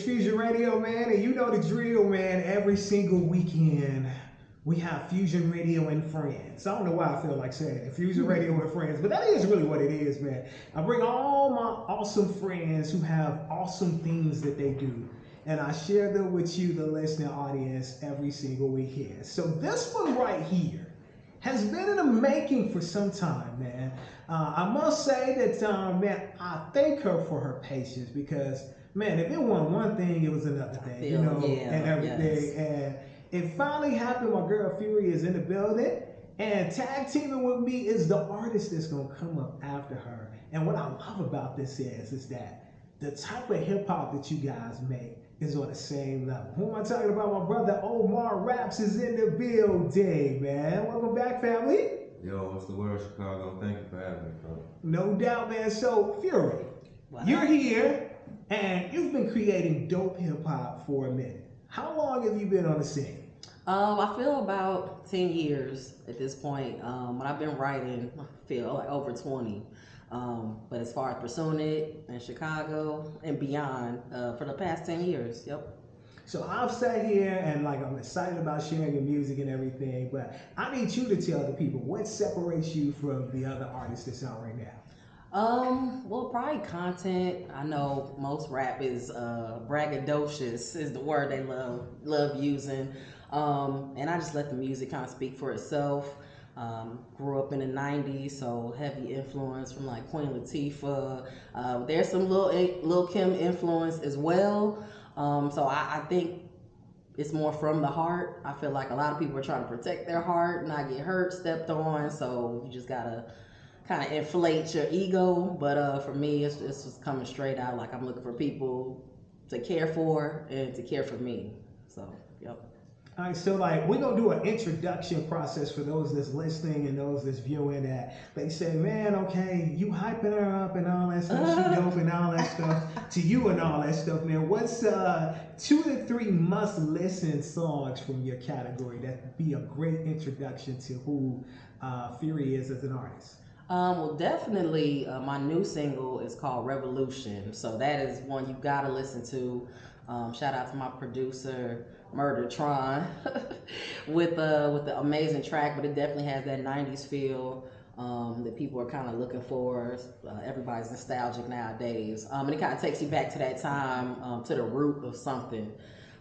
It's Fusion Radio, man, and you know the drill, man. Every single weekend, we have Fusion Radio and Friends. I don't know why I feel like saying it, Fusion Radio and Friends, but that is really what it is, man. I bring all my awesome friends who have awesome things that they do, and I share them with you, the listening audience, every single weekend. So this one right here has been in the making for some time, man. I must say that, man, I thank her for her patience because, man, if it wasn't one thing, it was another thing, you know, and everything. Yes. And it finally happened. My girl Fury is in the building, and tag teaming with me is the artist that's gonna come up after her. And what I love about this is that the type of hip hop that you guys make is on the same level. Who am I talking about? My brother Omar Raps is in the building, man. Welcome back, family. Yo, what's the word, Chicago? Thank you for having me, bro. No doubt, man. So, Fury, you're here, and you've been creating dope hip hop for a minute. How long have you been on the scene? I feel about 10 years at this point. When I've been writing, I feel like over 20. But as far as pursuing it in Chicago and beyond, for the past 10 years, yep. So I've sat here and like I'm excited about sharing your music and everything, but I need you to tell the people what separates you from the other artists that's out right now. Well, probably content. I know most rap is braggadocious is the word they love using. And I just let the music kind of speak for itself. Grew up in the 90s, so heavy influence from like Queen Latifah. There's some Lil Kim influence as well. So I think it's more from the heart. I feel like a lot of people are trying to protect their heart, not get hurt, stepped on. So you just gotta kind of inflate your ego. But for me, it's just coming straight out. Like I'm looking for people to care for and to care for me. So, yep. All right, so like we're gonna do an introduction process for those that's listening and those that's viewing that they say, man, okay, you hyping her up and all that stuff, she dope and all that stuff to you and all that stuff, man. What's 2 to 3 must listen songs from your category that be a great introduction to who Fury is as an artist? Well, definitely my new single is called Revolution. So that is one you gotta listen to. Shout out to my producer, Murdertron, with the amazing track, but it definitely has that 90s feel that people are kind of looking for. Everybody's nostalgic nowadays. And it kind of takes you back to that time, to the root of something.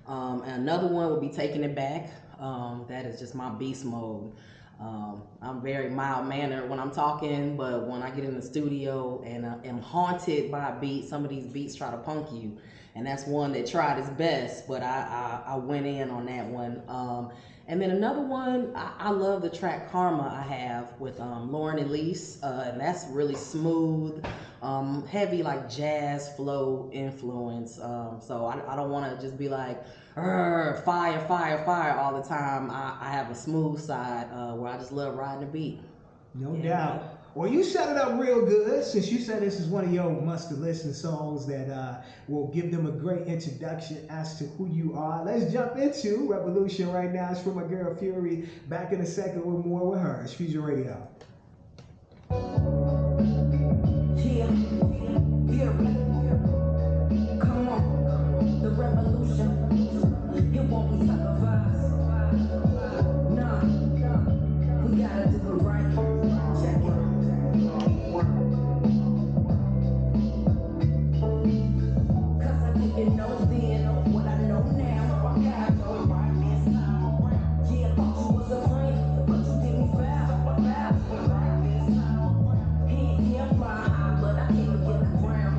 And another one will be Taking It Back. That is just my beast mode. I'm very mild-mannered when I'm talking, but when I get in the studio and am haunted by a beat, some of these beats try to punk you. And that's one that tried its best, but I went in on that one. And then another one, I love the track Karma I have with Lauren Elise, and that's really smooth, heavy like jazz flow influence. So I don't want to just be like, fire, fire, fire all the time. I have a smooth side where I just love riding the beat. No doubt. Well, you set it up real good since you said this is one of your must-listen songs that will give them a great introduction as to who you are. Let's jump into Revolution right now. It's from my girl Fury. Back in a second with more with her. It's Fusion Radio. Yeah, come on, the revolution. It won't be sacrificed. Nah, we gotta do it right. Check it. Cause I didn't know then what I know now. I gotta go right this time around. Yeah, I thought you was a friend, but you did me foul. Right this time around. Here, fly high, but I can't get the ground.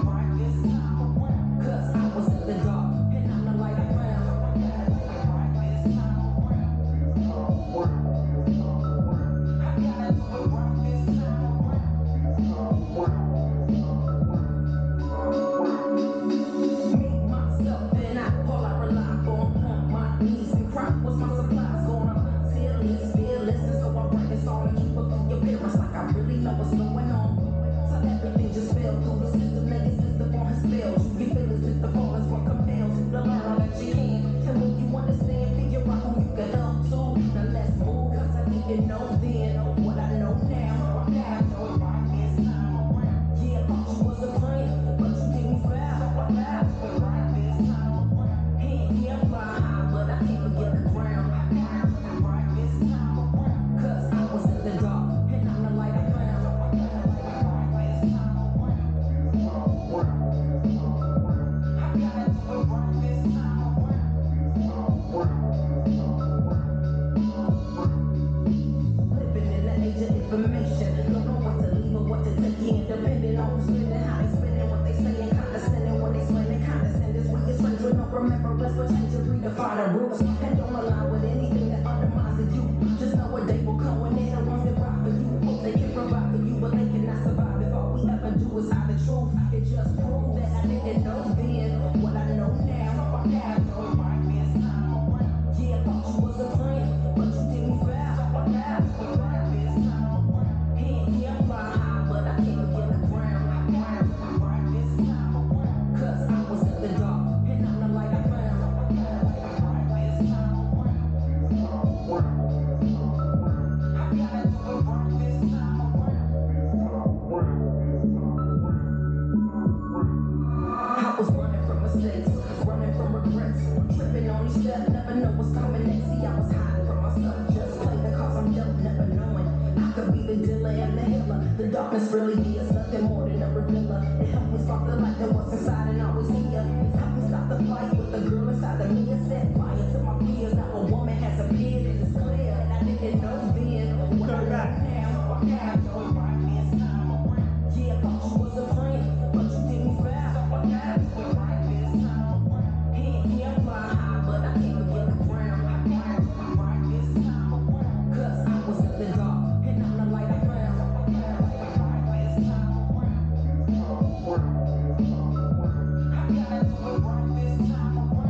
Right this time around. Cause I was in the dark, and I'm the light I found. Right this time around. I gotta do it right this time around. Me, myself, and I, all I rely on my knees and cry. What's my supplies going on? Still listen, so I write this song and keep up with your parents like I really know what's going on. So everything just fell through the system, niggas system on his spells. You get feelings with the fall is what compels you to learn all that you can. And when you understand, figure out who you can help to. Now let's move, cause I didn't know then what I know now. I gotta go right this time around. Yeah, I thought you was a friend, but you did me foul. Right for change to redefine the rules. And don't align with anything that undermines the you. Just know a day will come when they're the ones that ride for you. Hope they can provide for you, but they cannot survive if all we ever do is hide the truth. It just proves that I didn't know then what I know now. So I gotta go right this time around. Yeah, I thought you was a friend, but you did me foul. So I gotta go right this time around. Yeah, I'm flying high, but I can't forget the ground. Right this time around. Cause I was in the dark, and I'm the light I found. Right this time around. I gotta do it right this time around. I was running from mistakes, running from regrets, tripping on each step, never know what's coming next. See, I was hiding from myself, just play the cards I'm dealt, never knowing I could be the dealer and the healer. The darkness really is nothing more than a revealer. It helped me spark the light that was inside and always here. It helped me stop the fight with the girl inside of me. It set fire to my fears. Now a woman has appeared and it's clear that I didn't know then what I know now. I gotta go right this time around. Yeah, I thought you was a friend, but you did me foul. So I gotta do it right this time around. Yeah, I'm flying high, but I can't forget the ground. I gotta do it right this time around. Cause I was in the dark, and I'm the light I found. So I gotta do it right this time around. I gotta do it right this time around.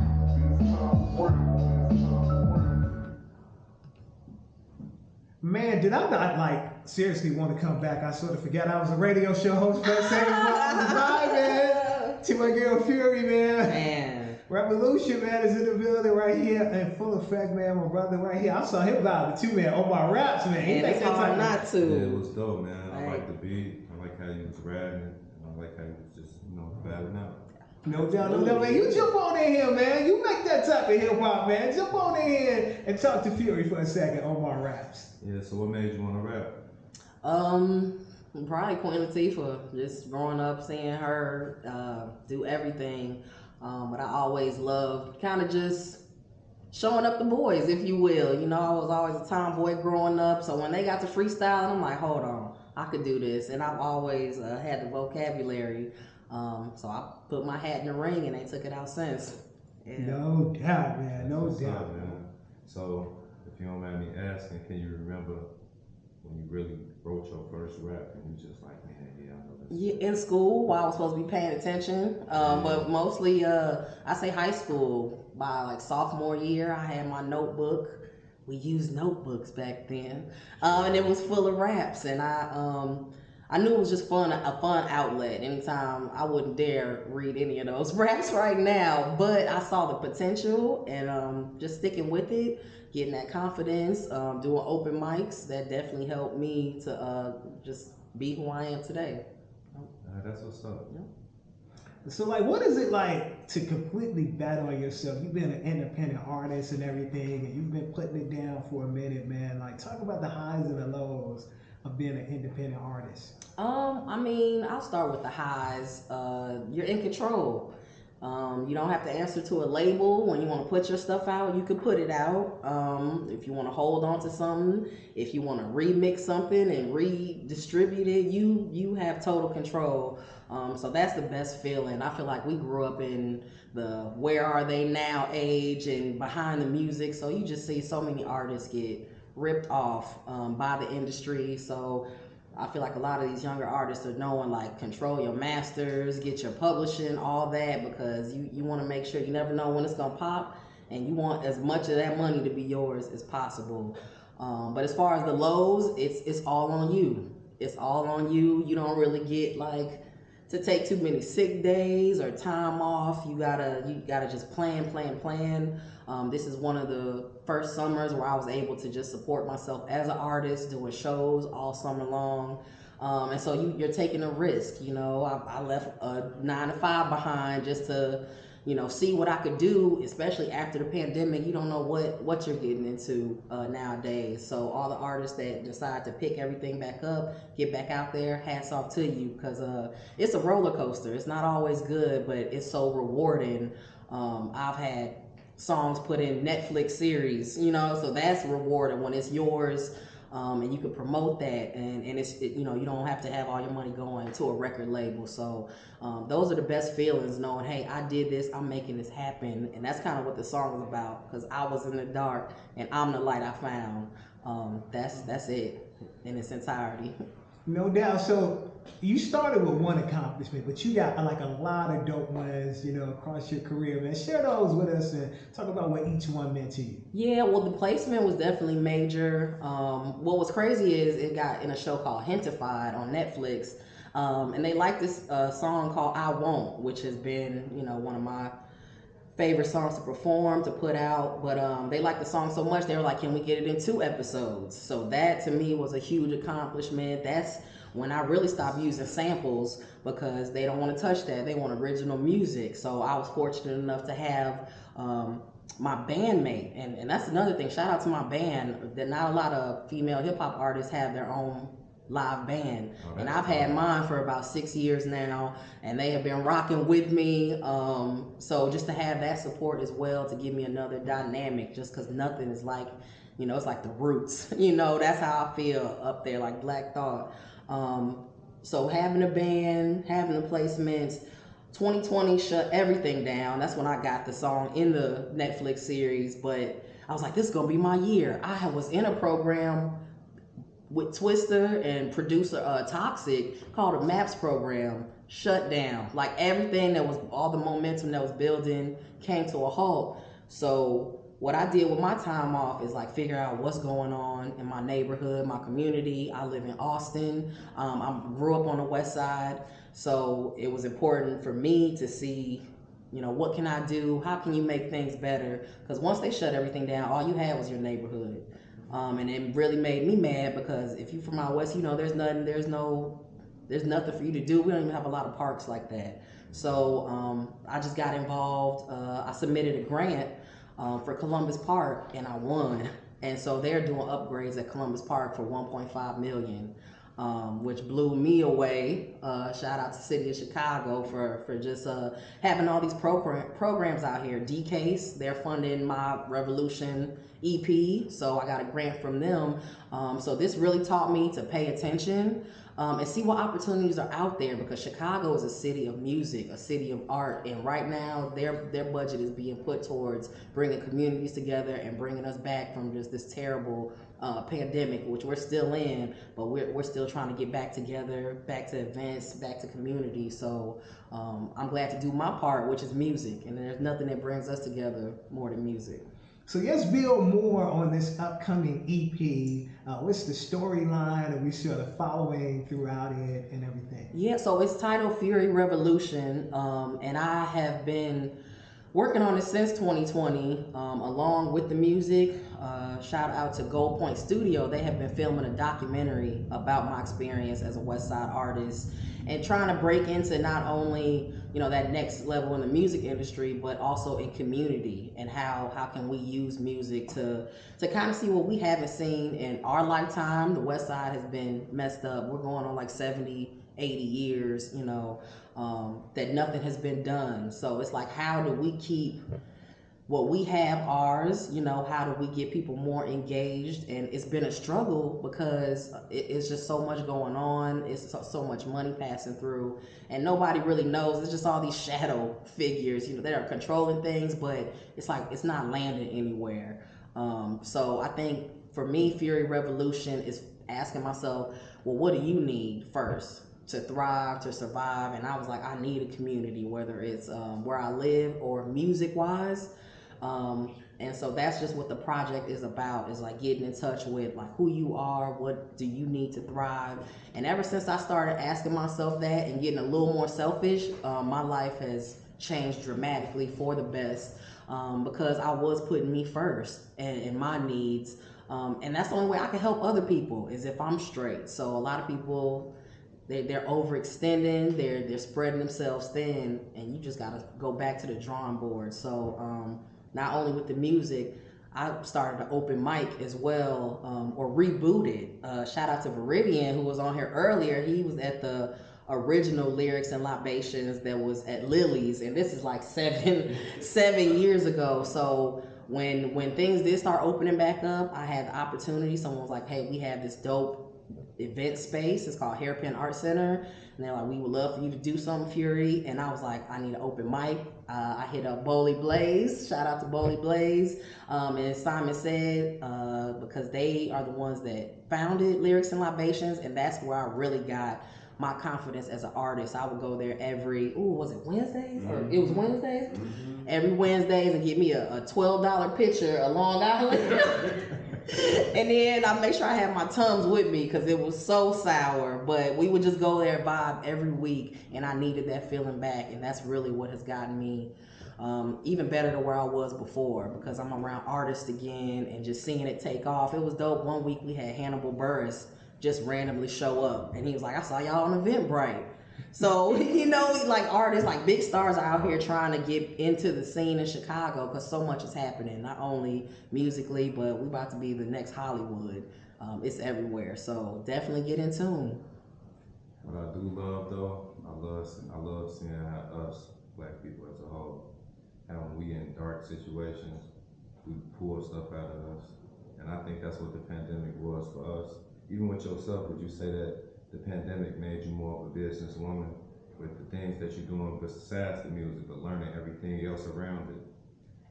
Man, did I not like seriously want to come back? I sort of forgot I was a radio show host for a second. Bye, man. To my girl Fury, man. Man. Revolution, man, is in the building right here in full effect, man. My brother right here. I saw him vibe too, man. On my raps, man. And it's hard not Yeah, to. it was dope, man. I Right. like the beat. I like how he was rapping. I like how he was just, battling out. No doubt, no doubt, man. You jump on in here, man. You make that type of hip hop, man. Jump on in here and talk to Fury for a second on my raps. Yeah, so what made you want to rap? Probably Queen Latifah. Just growing up, seeing her do everything. But I always loved kind of just showing up the boys, if you will. I was always a tomboy growing up. So when they got to freestyling, I'm like, hold on, I could do this. And I've always had the vocabulary. So I put my hat in the ring and they took it out since. Yeah. No doubt, man. No What's doubt. up, man? So, if you don't mind me asking, can you remember when you really wrote your first rap and you just like, man, yeah, I know this? Yeah, in school, while I was supposed to be paying attention, but mostly, I say high school. By like sophomore year, I had my notebook. We used notebooks back then, and it was full of raps. And I knew it was just a fun outlet. Anytime, I wouldn't dare read any of those raps right now, but I saw the potential and just sticking with it, getting that confidence, doing open mics. That definitely helped me to just be who I am today. That's what's up. Yeah. So, like, what is it like to completely bet on yourself? You've been an independent artist and everything, and you've been putting it down for a minute, man. Like, talk about the highs and the lows of being an independent artist. I'll start with the highs. You're in control. You don't have to answer to a label. When you want to put your stuff out, you can put it out. If you want to hold on to something, if you want to remix something and redistribute it, you have total control. So that's the best feeling. I feel like we grew up in the where are they now age and behind the music. So you just see so many artists get ripped off by the industry. So I feel like a lot of these younger artists are knowing, like, control your masters, get your publishing, all that, because you want to make sure you never know when it's going to pop, and you want as much of that money to be yours as possible. But as far as the lows, it's all on you. It's all on you. You don't really get, like, to take too many sick days or time off. You gotta just plan. This is one of the first summers where I was able to just support myself as an artist, doing shows all summer long. And so you're taking a risk. I left a 9 to 5 behind just to, see what I could do, especially after the pandemic. You don't know what you're getting into nowadays. So all the artists that decide to pick everything back up, get back out there, hats off to you, because it's a roller coaster. It's not always good, but it's so rewarding. I've had songs put in Netflix series, so that's rewarding when it's yours. and you can promote that, and you know, you don't have to have all your money going to a record label. So those are the best feelings, knowing, hey, I did this, I'm making this happen, and that's kind of what the song is about, because I was in the dark and I'm the light I found. That's it in its entirety. No doubt. So you started with one accomplishment, but you got like a lot of dope ones, you know, across your career, man. Share those with us and talk about what each one meant to you. Yeah, well, the placement was definitely major. What was crazy is it got in a show called Hentified on Netflix, and they liked this song called "I Won't," which has been, you know, one of my favorite songs to perform, to put out. But they liked the song so much, they were like, can we get it in 2 episodes? So that to me was a huge accomplishment. That's when I really stopped using samples, because they don't want to touch that. They want original music. So I was fortunate enough to have my bandmate, and that's another thing. Shout out to my band. That not a lot of female hip hop artists have their own live band, and I've had mine for about 6 years now, and they have been rocking with me. So just to have that support as well, to give me another dynamic, just because nothing is like, you know, it's like the Roots. You know, that's how I feel up there, like Black Thought. So having a band, having the placements, 2020 shut everything down. That's when I got the song in the Netflix series, but I was like, this is gonna be my year. I was in a program with Twister and producer Toxic called a MAPS program, shut down. Like everything that was, all the momentum that was building came to a halt. So what I did with my time off is like figure out what's going on in my neighborhood, my community. I live in Austin. I grew up on the West Side. So it was important for me to see, you know, what can I do? How can you make things better? Because once they shut everything down, all you had was your neighborhood. And it really made me mad, because if you're from out west, you know, there's nothing for you to do. We don't even have a lot of parks like that. So I just got involved. I submitted a grant for Columbus Park, and I won. And so they're doing upgrades at Columbus Park for $1.5 million, which blew me away. Shout out to the city of Chicago for just having all these programs out here. D-Case, they're funding my Revolution EP, so I got a grant from them. So this really taught me to pay attention and see what opportunities are out there, because Chicago is a city of music, a city of art, and right now their budget is being put towards bringing communities together and bringing us back from just this terrible pandemic, which we're still in, but we're still trying to get back together, back to events, back to community. So I'm glad to do my part, which is music, and there's nothing that brings us together more than music. So let's build more on this upcoming EP. What's the storyline that we sort of following throughout it and everything? Yeah, so it's titled Fury Revolution, and I have been working on it since 2020, along with the music. Shout out to Gold Point Studio. They have been filming a documentary about my experience as a West Side artist, and trying to break into not only, you know, that next level in the music industry, but also in community, and how can we use music to kind of see what we haven't seen in our lifetime. The West Side has been messed up. We're going on like 70, 80 years, you know, that nothing has been done. So it's like, how do we keep what we have ours? You know, how do we get people more engaged? And it's been a struggle, because it's just so much going on. It's so much money passing through, and nobody really knows. It's just all these shadow figures, you know, that are controlling things, but it's like it's not landing anywhere. So I think for me, Fury Revolution is asking myself, well, what do you need first to thrive, to survive? And I was like, I need a community, whether it's where I live or music wise. And so that's just what the project is about, is like getting in touch with like who you are, what do you need to thrive. And ever since I started asking myself that and getting a little more selfish, my life has changed dramatically for the best, because I was putting me first and my needs. And that's the only way I can help other people, is if I'm straight. So a lot of people, they're overextending, they're spreading themselves thin, and you just gotta go back to the drawing board. So not only with the music, I started an open mic as well, or rebooted. Shout out to Viridian, who was on here earlier. He was at the original Lyrics and Libations that was at Lily's, and this is like seven years ago. So when things did start opening back up, I had the opportunity. Someone was like, "Hey, we have this dope event space. It's called Hairpin Art Center." And they're like, "We would love for you to do something, Fury." And I was like, "I need an open mic." I hit up Bowley Blaze. Shout out to Bowley Blaze. And Simon said, because they are the ones that founded Lyrics and Libations, and that's where I really got my confidence as an artist. I would go there was it Wednesdays? Or it was Wednesdays? Every Wednesdays and get me a $12 picture of Long Island. And then I make sure I have my Tums with me because it was so sour. But we would just go there, vibe every week, and I needed that feeling back. And that's really what has gotten me even better to where I was before, because I'm around artists again and just seeing it take off. It was dope. One week we had Hannibal Buress just randomly show up, and he was like, "I saw y'all on Eventbrite." So, you know, like artists, like big stars are out here trying to get into the scene in Chicago because so much is happening, not only musically, but we about to be the next Hollywood. It's everywhere. So definitely get in tune. What I do love though, I love seeing how us black people as a whole, how when we in dark situations, we pull stuff out of us. And I think that's what the pandemic was for us. Even with yourself, would you say that the pandemic made you more of a businesswoman with the things that you're doing besides the music, but learning everything else around it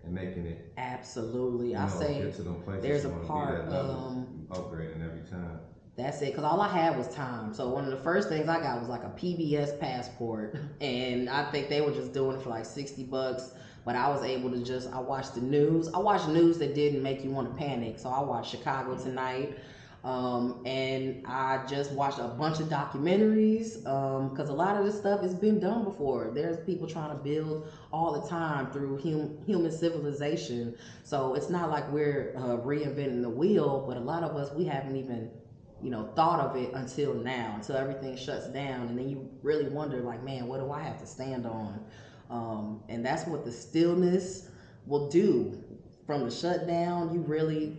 and making it absolutely, I say get to them places there's a you part be that level, upgrading every time. That's it, because all I had was time. So one of the first things I got was like a PBS passport, and I think they were just doing it for like $60. But I was able to I watched the news. I watched news that didn't make you want to panic. So I watched Chicago Tonight. And I just watched a bunch of documentaries because a lot of this stuff has been done before. There's people trying to build all the time through human civilization. So it's not like we're reinventing the wheel, but a lot of us, we haven't even thought of it until now, until everything shuts down. And then you really wonder, like, man, what do I have to stand on? And that's what the stillness will do. From the shutdown,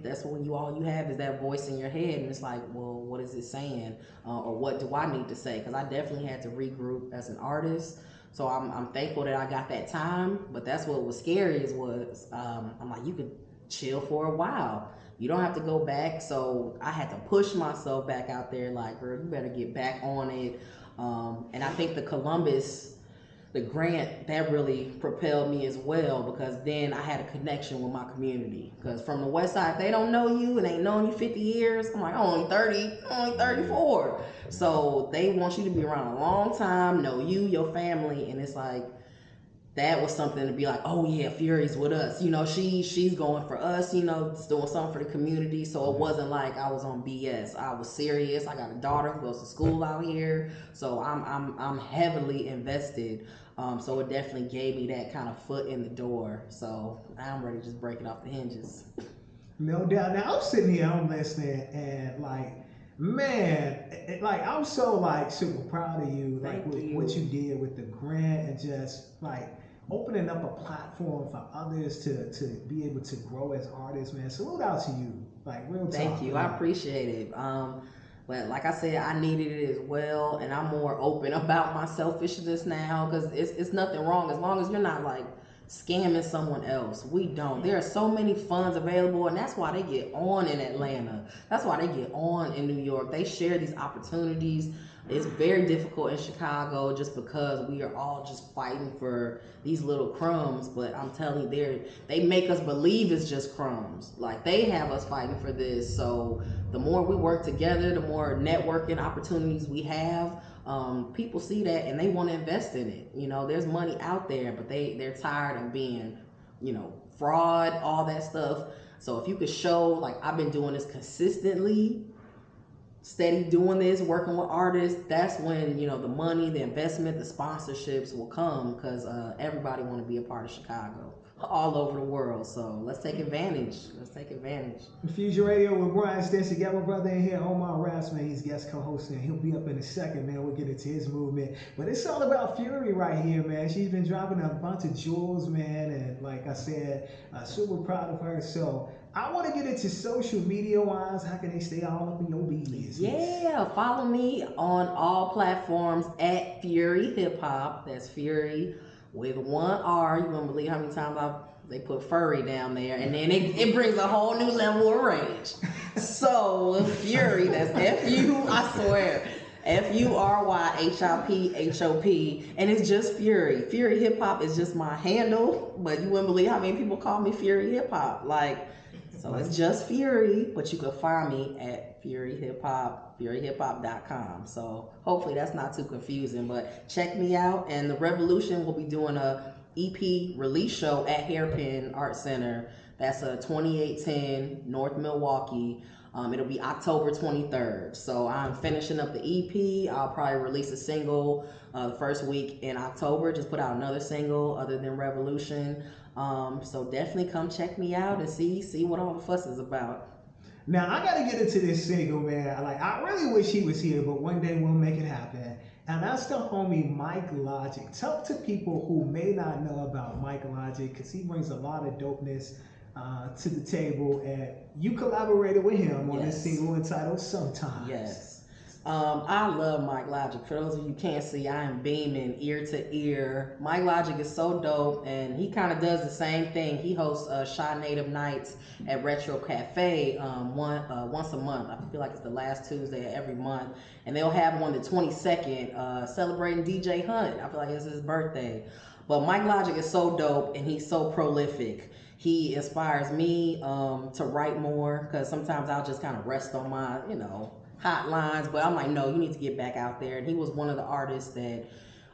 that's when all you have is that voice in your head, and it's like, well, what is it saying? Or what do I need to say? Because I definitely had to regroup as an artist. So I'm thankful that I got that time, but that's what was scary I'm like, you could chill for a while. You don't have to go back. So I had to push myself back out there like, girl, you better get back on it. And I think the grant, that really propelled me as well, because then I had a connection with my community. Because from the West Side, if they don't know you and ain't known you 50 years, I'm like, I'm only 30, I'm only 34. So they want you to be around a long time, know you, your family, and it's like, that was something to be like, oh yeah, Fury's with us. She's going for us, doing something for the community. So it wasn't like I was on BS. I was serious. I got a daughter who goes to school out here. So I'm heavily invested. So it definitely gave me that kind of foot in the door. So I'm ready to just break it off the hinges. No doubt. Now I'm sitting here, I'm listening, and like, man, I'm so super proud of you, what you did with the grant, and just opening up a platform for others to be able to grow as artists, man. Salute out to you, real talk. Thank you, I appreciate it. But like I said, I needed it as well, and I'm more open about my selfishness now, because it's nothing wrong as long as you're not scamming someone else. We don't. There are so many funds available, and that's why they get on in Atlanta. That's why they get on in New York. They share these opportunities. It's very difficult in Chicago just because we are all just fighting for these little crumbs. But I'm telling you, they make us believe it's just crumbs. They have us fighting for this. So the more we work together, the more networking opportunities we have. People see that and they want to invest in it. There's money out there, but they're tired of being, fraud, all that stuff. So if you could show, I've been doing this consistently, steady doing this, working with artists, that's when, the money, the investment, the sponsorships will come, because everybody want to be a part of Chicago, all over the world. So let's take advantage. Fusion Radio with Brian Stintson. Got my brother in here, Omar Raps, man. He's guest co-hosting. He'll be up in a second, man. We'll get into his movement. But it's all about Fury right here, man. She's been dropping a bunch of jewels, man. And like I said, super proud of her. So I want to get into social media wise. How can they stay all up in your business? Yeah, follow me on all platforms at Fury Hip Hop. That's Fury with one R. You won't believe how many times I've They put furry down there, and then it brings a whole new level of rage. So Fury, that's F-U, I swear, FURYHIPHOP, and it's just Fury. Fury Hip Hop is just my handle, but you wouldn't believe how many people call me Fury Hip Hop. Like, so it's just Fury, but you can find me at Fury Hip Hop, furyhiphop.com. So hopefully that's not too confusing, but check me out. And the Revolution will be doing a EP release show at Hairpin Art Center. That's 2810 North Milwaukee. It'll be October 23rd. So I'm finishing up the EP. I'll probably release a single the first week in October. Just put out another single other than Revolution. So definitely come check me out and see what all the fuss is about. Now I gotta get into this single, man. Like, I really wish he was here, but one day we'll make it happen. And that's the homie Mike Logic. Talk to people who may not know about Mike Logic, because he brings a lot of dopeness to the table. And you collaborated with him on this single entitled Sometimes. Yes. I love Mike Logic. For those of you who can't see, I am beaming ear to ear. Mike Logic is so dope, and he kind of does the same thing. He hosts Shy Native Nights at Retro Cafe once a month. I feel like it's the last Tuesday of every month. And they'll have one the 22nd, celebrating DJ Hunt. I feel like it's his birthday. But Mike Logic is so dope, and he's so prolific. He inspires me to write more, because sometimes I'll just kind of rest on my, hotlines, but I'm like, no, you need to get back out there. And he was one of the artists that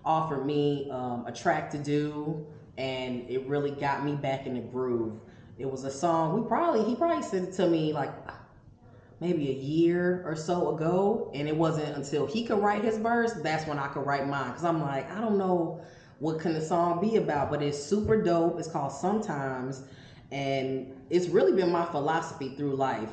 offered me a track to do, and it really got me back in the groove. It was a song he probably sent it to me like maybe a year or so ago, and it wasn't until he could write his verse that's when I could write mine, because I'm like, I don't know what can the song be about, but it's super dope. It's called Sometimes, and it's really been my philosophy through life.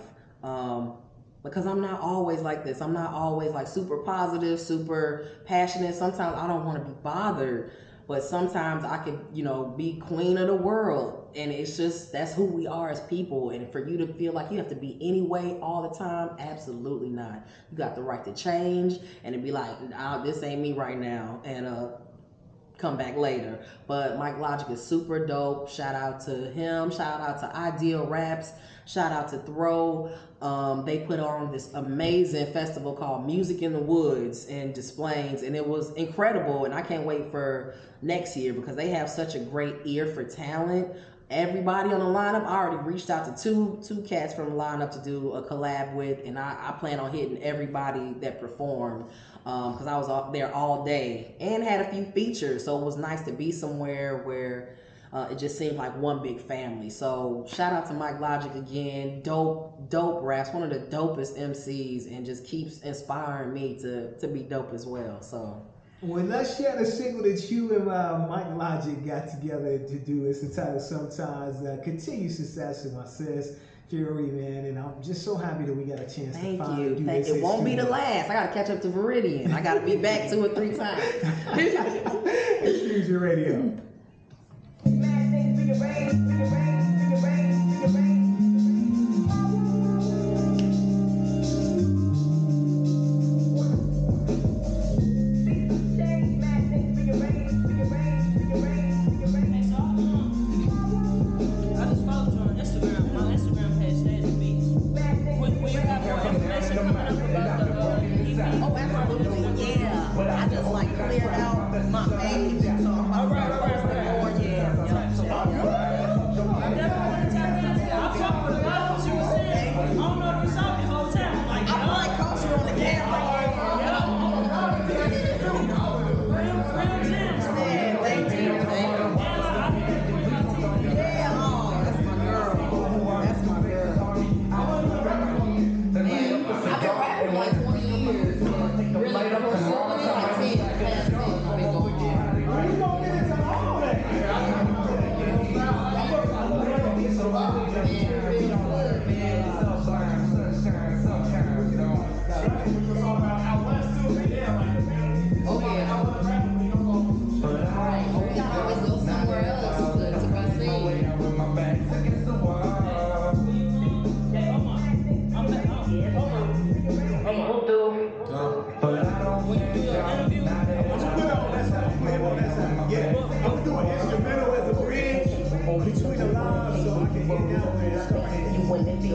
Because I'm not always like this. I'm not always like super positive, super passionate. Sometimes I don't want to be bothered, but sometimes I could, be queen of the world. And it's just, that's who we are as people. And for you to feel like you have to be any way all the time, absolutely not. You got the right to change and to be like, nah, this ain't me right now. And come back later. But Mike Logic is super dope. Shout out to him. Shout out to Ideal Raps. Shout out to Throw. They put on this amazing festival called Music in the Woods in Des Plaines, and it was incredible. And I can't wait for next year, because they have such a great ear for talent. Everybody on the lineup, I already reached out to two cats from the lineup to do a collab with, and I plan on hitting everybody that performed, because I was there all day and had a few features. So it was nice to be somewhere where it just seemed like one big family. So shout out to Mike Logic again. Dope raps, one of the dopest MCs, and just keeps inspiring me to be dope as well. So, well, let's share the single that you and Mike Logic got together to do. It's entitled Sometimes. Continued success to my sis Fury, man, and I'm just so happy that we got a chance to finally do this. It won't be the last. I gotta catch up to Viridian. I gotta be back 2 or 3 times. It's Fusion Radio. Mad things rearrange, rearrange, rearrange, rearrange.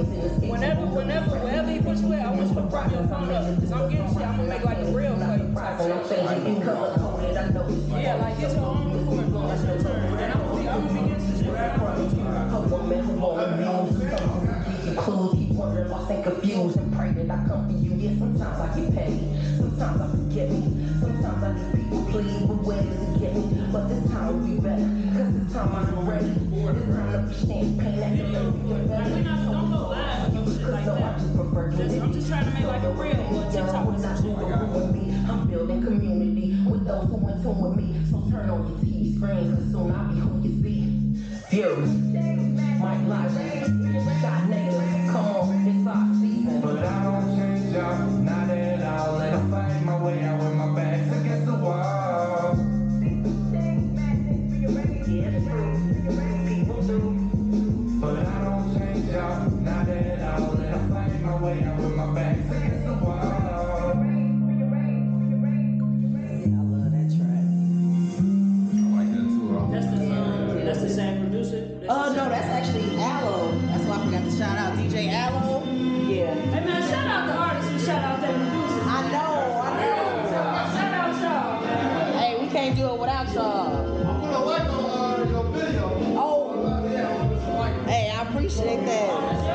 wherever he puts you at, I want you to prop your phone up. Cause I'm getting shit, I'm gonna make like a reel for you type shit. Yeah, like get your own recording. That's your turn. And I'm gonna be getting some shit. Clues keep wondering, lost and confused, and pray that I come for you. Yeah, sometimes I get paid, sometimes I forget me, sometimes I need people please, but where does it get me? But this time will be better, cause this time I'm ready. This time to be champagne, that can make me better. Don't go live or no shit like that. I'm just trying to make like a reel or a TikTok or some shit. I'm building community with those who in tune with me. So turn on your TV screen, cause soon I'll be who you see. Fury, Mike Live, Shot Naylor, come on, it's our season. But I don't change up, not at all. And I fight my way out with my back's against the wall. Yeah, it's true, people do. But I don't change up, not at all. And I fight my way out with my back's against the wall. Yeah, I love that track. I like that too. That's the same producer. No, that's actually Aloe. That's why I forgot to shout out DJ Aloe. Yeah. Hey man, shout out the artists and shout out their producers. I know. Shout out y'all, man. Hey, we can't do it without y'all. I put a like on your video. Oh. Hey, I appreciate that.